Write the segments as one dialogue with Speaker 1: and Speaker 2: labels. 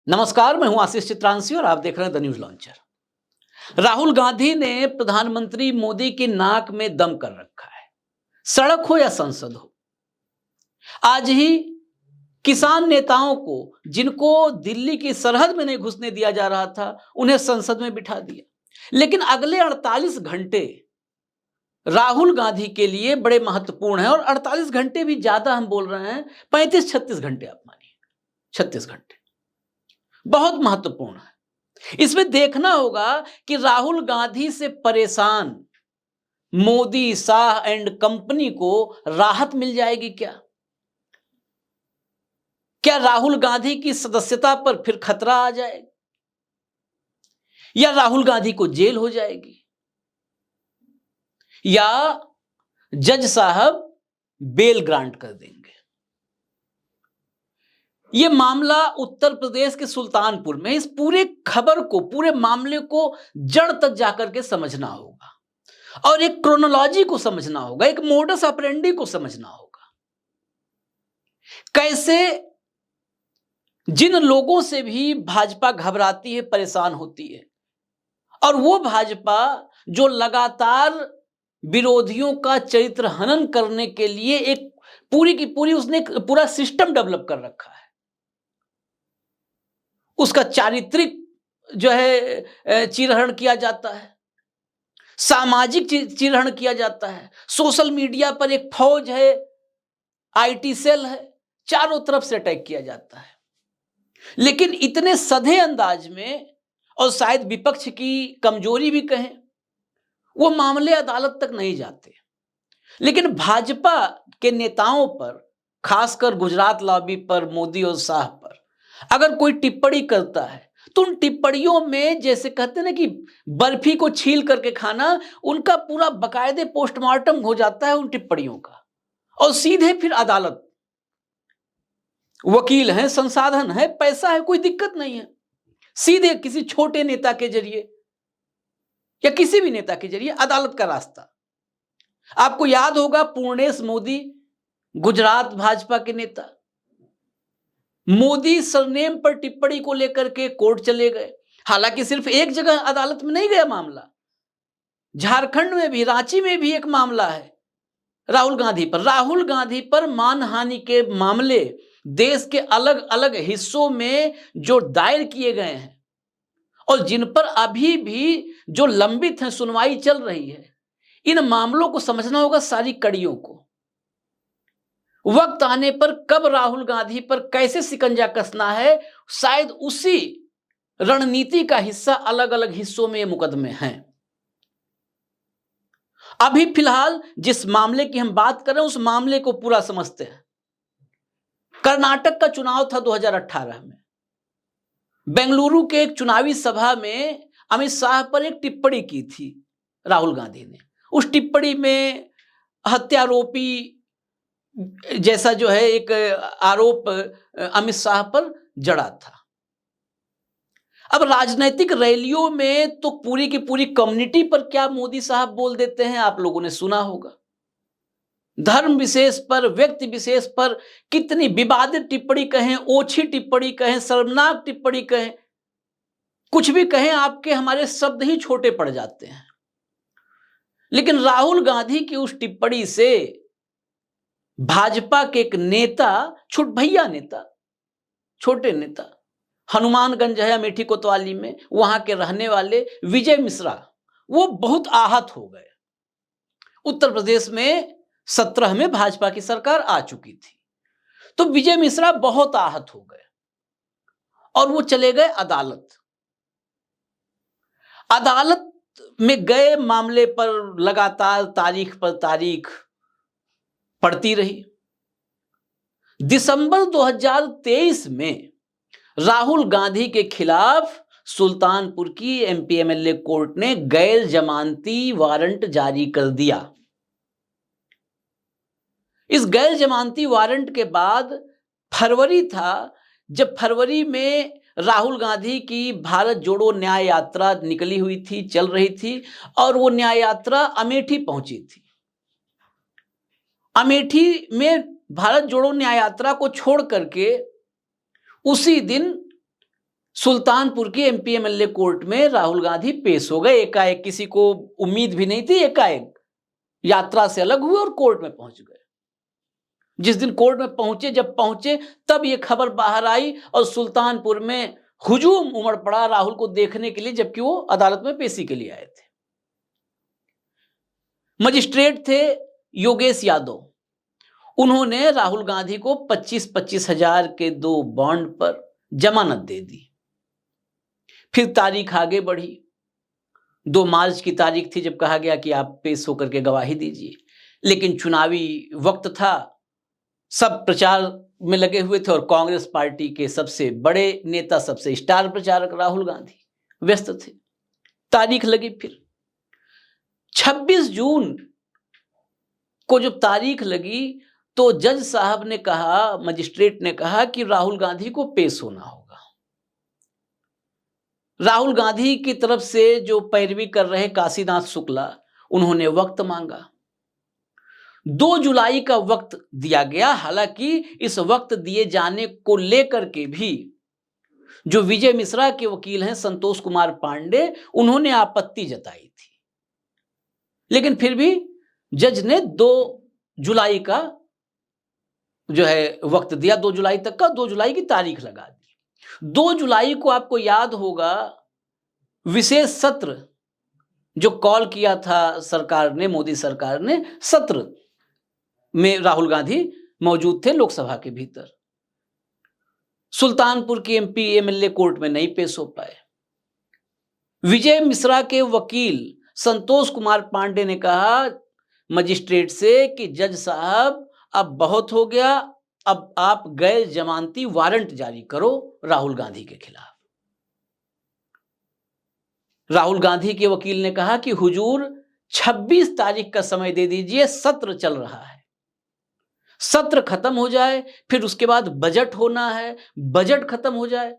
Speaker 1: नमस्कार, मैं हूं आशीष चित्रांशी और आप देख रहे हैं the news launcher. Rahul Gandhi ने प्रधानमंत्री मोदी की नाक में दम कर रखा है। सड़क हो या संसद हो, आज ही किसान नेताओं को, जिनको दिल्ली की सरहद में नहीं घुसने दिया जा रहा था, उन्हें संसद में बिठा दिया। लेकिन अगले 48 घंटे राहुल गांधी के लिए बड़े महत्वपूर्ण हैं और 48 घंटे भी ज्यादा हम बोल रहे हैं, 35-36 घंटे आप मानिए, 36 घंटे बहुत महत्वपूर्ण है। इसमें देखना होगा कि राहुल गांधी से परेशान मोदी, शाह एंड कंपनी को राहत मिल जाएगी क्या? क्या राहुल गांधी की सदस्यता पर फिर खतरा आ जाएगा या राहुल गांधी को जेल हो जाएगी या जज साहब बेल ग्रांट कर देंगे? यह मामला उत्तर प्रदेश के सुल्तानपुर में, इस पूरे खबर को, पूरे मामले को जड़ तक जाकर के समझना होगा और एक क्रोनोलॉजी को समझना होगा, एक मोडस ऑपरेंडी को समझना होगा। कैसे जिन लोगों से भी भाजपा घबराती है, परेशान होती है, और वो भाजपा जो लगातार विरोधियों का चरित्र हनन करने के लिए एक पूरी की पूरी उसने एक पूरा सिस्टम डेवलप कर रखा है। उसका चारित्रिक जो है चीरहरण किया जाता है, सामाजिक चीरहरण किया जाता है, सोशल मीडिया पर एक फौज है, आईटी सेल है, चारों तरफ से अटैक किया जाता है। लेकिन इतने सधे अंदाज में, और शायद विपक्ष की कमजोरी भी कहें, वो मामले अदालत तक नहीं जाते। लेकिन भाजपा के नेताओं पर, खासकर गुजरात लॉबी पर, मोदी और शाह पर अगर कोई टिप्पणी करता है तो उन टिप्पणियों में, जैसे कहते हैं ना कि बर्फी को छील करके खाना, उनका पूरा बकायदे पोस्टमार्टम हो जाता है उन टिप्पणियों का, और सीधे फिर अदालत। वकील हैं, संसाधन है, पैसा है, कोई दिक्कत नहीं है, सीधे किसी छोटे नेता के जरिए या किसी भी नेता के जरिए अदालत का रास्ता। आपको याद होगा पूर्णेश मोदी, गुजरात भाजपा के नेता, मोदी सरनेम पर टिप्पणी को लेकर के कोर्ट चले गए। हालांकि सिर्फ एक जगह अदालत में नहीं गया मामला, झारखंड में भी, रांची में भी एक मामला है राहुल गांधी पर मानहानि के मामले देश के अलग अलग हिस्सों में जो दायर किए गए हैं और जिन पर अभी भी जो लंबित हैं, सुनवाई चल रही है, इन मामलों को समझना होगा, सारी कड़ियों को। वक्त आने पर कब राहुल गांधी पर कैसे शिकंजा कसना है, शायद उसी रणनीति का हिस्सा अलग अलग हिस्सों में ये मुकदमे हैं। अभी फिलहाल जिस मामले की हम बात कर रहे हैं, उस मामले को पूरा समझते हैं। कर्नाटक का चुनाव था 2018 में। बेंगलुरु के एक चुनावी सभा में अमित शाह पर एक टिप्पणी की थी राहुल गांधी ने। उस टिप्पणी में हत्यारोपी जैसा जो है एक आरोप अमित शाह पर जड़ा था। अब राजनीतिक रैलियों में तो पूरी की पूरी कम्युनिटी पर क्या मोदी साहब बोल देते हैं, आप लोगों ने सुना होगा। धर्म विशेष पर, व्यक्ति विशेष पर कितनी विवादित टिप्पणी कहें, ओछी टिप्पणी कहें, शर्मनाक टिप्पणी कहें, कुछ भी कहें, आपके हमारे शब्द ही छोटे पड़ जाते हैं। लेकिन राहुल गांधी की उस टिप्पणी से भाजपा के एक नेता, भैया नेता, छोटे नेता, हनुमानगंज है अमेठी कोतवाली में, वहां के रहने वाले विजय मिश्रा, वो बहुत आहत हो गए। उत्तर प्रदेश में 17 में भाजपा की सरकार आ चुकी थी, तो विजय मिश्रा बहुत आहत हो गए और वो चले गए अदालत। अदालत में गए, मामले पर लगातार तारीख पर तारीख पड़ती रही। दिसंबर 2023 में राहुल गांधी के खिलाफ सुल्तानपुर की एमपी एमएलए कोर्ट ने गैर जमानती वारंट जारी कर दिया। इस गैर जमानती वारंट के बाद फरवरी था, जब फरवरी में राहुल गांधी की भारत जोड़ो न्याय यात्रा निकली हुई थी, चल रही थी, और वो न्याय यात्रा अमेठी पहुंची थी। अमेठी में भारत जोड़ो न्याय यात्रा को छोड़ करके उसी दिन सुल्तानपुर की एमपी एमएलए कोर्ट में राहुल गांधी पेश हो गए। एकाएक, किसी को उम्मीद भी नहीं थी, एकाएक यात्रा से अलग हुए और कोर्ट में पहुंच गए। जिस दिन कोर्ट में पहुंचे, जब पहुंचे तब यह खबर बाहर आई और सुल्तानपुर में हुजूम उमड़ पड़ा राहुल को देखने के लिए, जबकि वो अदालत में पेशी के लिए आए थे। मजिस्ट्रेट थे योगेश यादव। उन्होंने राहुल गांधी को 25-25 हजार के 2 बॉन्ड पर जमानत दे दी। फिर तारीख आगे बढ़ी। 2 मार्च की तारीख थी जब कहा गया कि आप पेश होकर के गवाही दीजिए, लेकिन चुनावी वक्त था, सब प्रचार में लगे हुए थे और कांग्रेस पार्टी के सबसे बड़े नेता, सबसे स्टार प्रचारक राहुल गांधी व्यस्त थे। तारीख लगी। फिर 26 जून को जब तारीख लगी तो जज साहब ने कहा, मजिस्ट्रेट ने कहा कि राहुल गांधी को पेश होना होगा। राहुल गांधी की तरफ से जो पैरवी कर रहे काशीनाथ शुक्ला, उन्होंने वक्त मांगा। 2 जुलाई का वक्त दिया गया। हालांकि इस वक्त दिए जाने को लेकर के भी जो विजय मिश्रा के वकील हैं संतोष कुमार पांडे, उन्होंने आपत्ति जताई थी, लेकिन फिर भी जज ने 2 जुलाई का जो है वक्त दिया, 2 जुलाई तक का, 2 जुलाई की तारीख लगा दी। 2 जुलाई को आपको याद होगा विशेष सत्र जो कॉल किया था सरकार ने, मोदी सरकार ने, सत्र में राहुल गांधी मौजूद थे लोकसभा के भीतर। सुल्तानपुर की एमपी एमएलए कोर्ट में नहीं पेश हो पाए। विजय मिश्रा के वकील संतोष कुमार पांडे ने कहा मजिस्ट्रेट से कि जज साहब अब बहुत हो गया, अब आप गैर जमानती वारंट जारी करो राहुल गांधी के खिलाफ। राहुल गांधी के वकील ने कहा कि हुजूर 26 तारीख का समय दे दीजिए, सत्र चल रहा है, सत्र खत्म हो जाए, फिर उसके बाद बजट होना है, बजट खत्म हो जाए,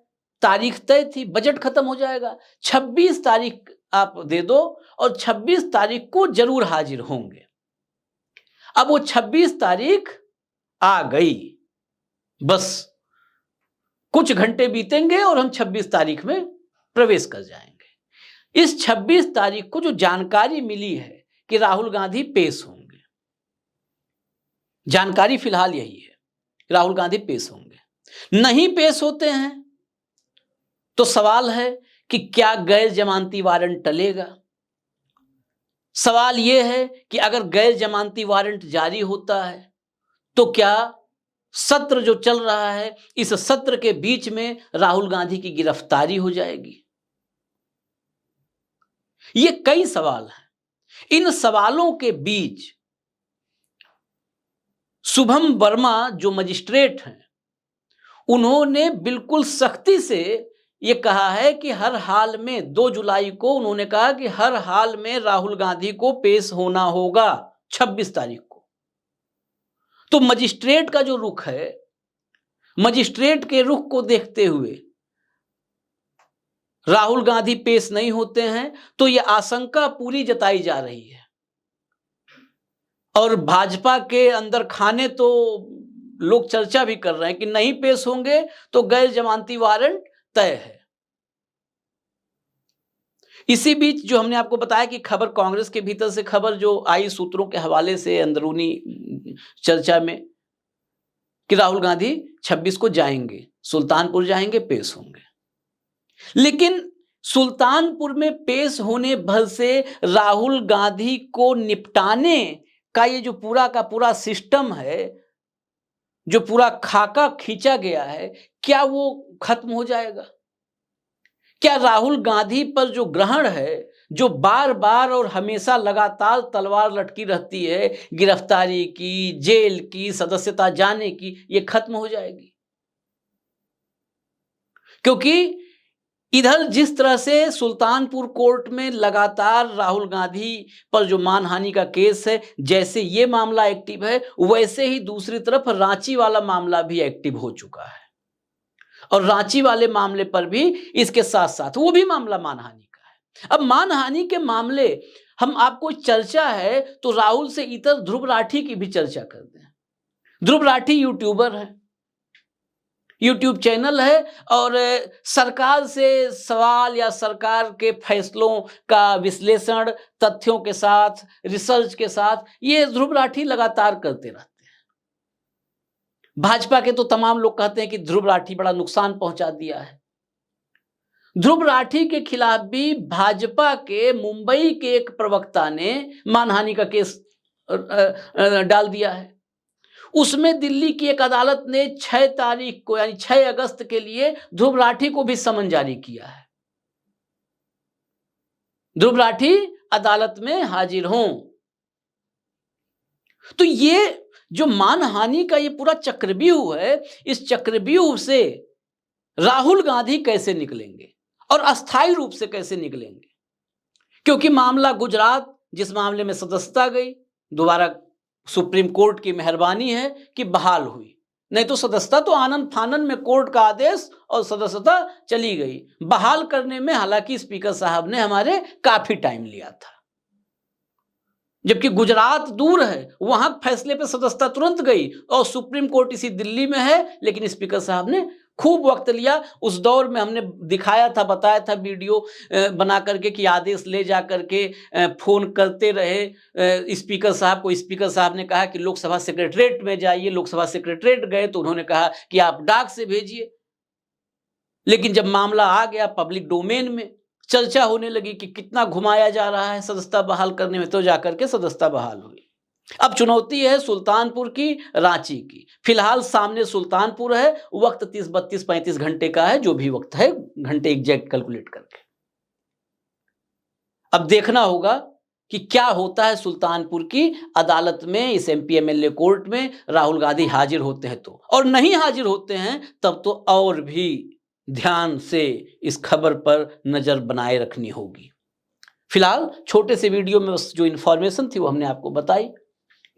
Speaker 1: तारीख तय थी, बजट खत्म हो जाएगा, 26 तारीख आप दे दो और 26 तारीख को जरूर हाजिर होंगे। अब वो 26 तारीख आ गई, बस कुछ घंटे बीतेंगे और हम 26 तारीख में प्रवेश कर जाएंगे। इस 26 तारीख को जो जानकारी मिली है कि राहुल गांधी पेश होंगे, जानकारी फिलहाल यही है, राहुल गांधी पेश होंगे। नहीं पेश होते हैं तो सवाल है कि क्या गैर जमानती वारंट टलेगा। सवाल यह है कि अगर गैर जमानती वारंट जारी होता है तो क्या सत्र जो चल रहा है, इस सत्र के बीच में राहुल गांधी की गिरफ्तारी हो जाएगी। ये कई सवाल हैं। इन सवालों के बीच शुभम वर्मा जो मजिस्ट्रेट हैं, उन्होंने बिल्कुल सख्ती से ये कहा है कि हर हाल में 2 जुलाई को उन्होंने कहा कि हर हाल में राहुल गांधी को पेश होना होगा 26 तारीख को। तो मजिस्ट्रेट का जो रुख है, मजिस्ट्रेट के रुख को देखते हुए राहुल गांधी पेश नहीं होते हैं तो यह आशंका पूरी जताई जा रही है। और भाजपा के अंदर खाने तो लोग चर्चा भी कर रहे हैं कि नहीं पेश होंगे तो गैर जमानती वारंट तय है। इसी बीच जो हमने आपको बताया कि खबर कांग्रेस के भीतर से खबर जो आई सूत्रों के हवाले से अंदरूनी चर्चा में कि राहुल गांधी 26 को जाएंगे, सुल्तानपुर जाएंगे, पेश होंगे। लेकिन सुल्तानपुर में पेश होने भर से राहुल गांधी को निपटाने का ये जो पूरा का पूरा सिस्टम है, जो पूरा खाका खींचा गया है, क्या वो खत्म हो जाएगा? क्या राहुल गांधी पर जो ग्रहण है, जो बार बार और हमेशा लगातार तलवार लटकी रहती है, गिरफ्तारी की, जेल की, सदस्यता जाने की, ये खत्म हो जाएगी? क्योंकि इधर जिस तरह से सुल्तानपुर कोर्ट में लगातार राहुल गांधी पर जो मानहानि का केस है, जैसे ये मामला एक्टिव है, वैसे ही दूसरी तरफ रांची वाला मामला भी एक्टिव हो चुका है। और रांची वाले मामले पर भी इसके साथ साथ वो भी मामला मानहानि का है। अब मानहानि के मामले, हम आपको चर्चा है तो राहुल से इतर ध्रुव राठी की भी चर्चा कर दें। ध्रुव राठी यूट्यूबर है, यूट्यूब चैनल है और सरकार से सवाल या सरकार के फैसलों का विश्लेषण तथ्यों के साथ, रिसर्च के साथ ये ध्रुव राठी लगातार करते रहते हैं। भाजपा के तो तमाम लोग कहते हैं कि ध्रुव राठी बड़ा नुकसान पहुंचा दिया है। ध्रुव राठी के खिलाफ भी भाजपा के मुंबई के एक प्रवक्ता ने मानहानि का केस डाल दिया है। उसमें दिल्ली की एक अदालत ने 6 तारीख को यानी 6 अगस्त के लिए ध्रुव राठी को भी समन जारी किया है। ध्रुव राठी अदालत में हाजिर हों। तो ये जो मानहानि का ये पूरा चक्रव्यूह है, इस चक्रव्यूह से राहुल गांधी कैसे निकलेंगे और अस्थायी रूप से कैसे निकलेंगे? क्योंकि मामला गुजरात, जिस मामले में सदस्यता गई, दोबारा सुप्रीम कोर्ट की मेहरबानी है कि बहाल हुई, नहीं तो सदस्यता तो आनन फानन में कोर्ट का आदेश और सदस्यता चली गई। बहाल करने में हालांकि स्पीकर साहब ने हमारे काफी टाइम लिया था, जबकि गुजरात दूर है, वहां फैसले पे सदस्यता तुरंत गई और सुप्रीम कोर्ट इसी दिल्ली में है, लेकिन स्पीकर साहब ने खूब वक्त लिया। उस दौर में हमने दिखाया था, बताया था वीडियो बना करके कि आदेश ले जा करके फोन करते रहे स्पीकर साहब को। स्पीकर साहब ने कहा कि लोकसभा सेक्रेटरीट में जाइए। लोकसभा सेक्रेटरीट गए तो उन्होंने कहा कि आप डाक से भेजिए। लेकिन जब मामला आ गया पब्लिक डोमेन में, चर्चा होने लगी कि कितना घुमाया जा रहा है सदस्यता बहाल करने में, तो जाकर के सदस्यता बहाल हुई। अब चुनौती है सुल्तानपुर की, रांची की। फिलहाल सामने सुल्तानपुर है, वक्त 30, 32, 35 घंटे का है, जो भी वक्त है घंटे एग्जैक्ट कैलकुलेट करके। अब देखना होगा कि क्या होता है सुल्तानपुर की अदालत में, इस एमपी एमएलए कोर्ट में राहुल गांधी हाजिर होते हैं तो, और नहीं हाजिर होते हैं तब तो और भी ध्यान से इस खबर पर नजर बनाए रखनी होगी। फिलहाल छोटे से वीडियो में जो इन्फॉर्मेशन थी वो हमने आपको बताई।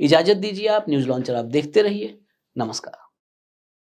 Speaker 1: इजाजत दीजिए, आप न्यूज लॉन्चर आप देखते रहिए। नमस्कार।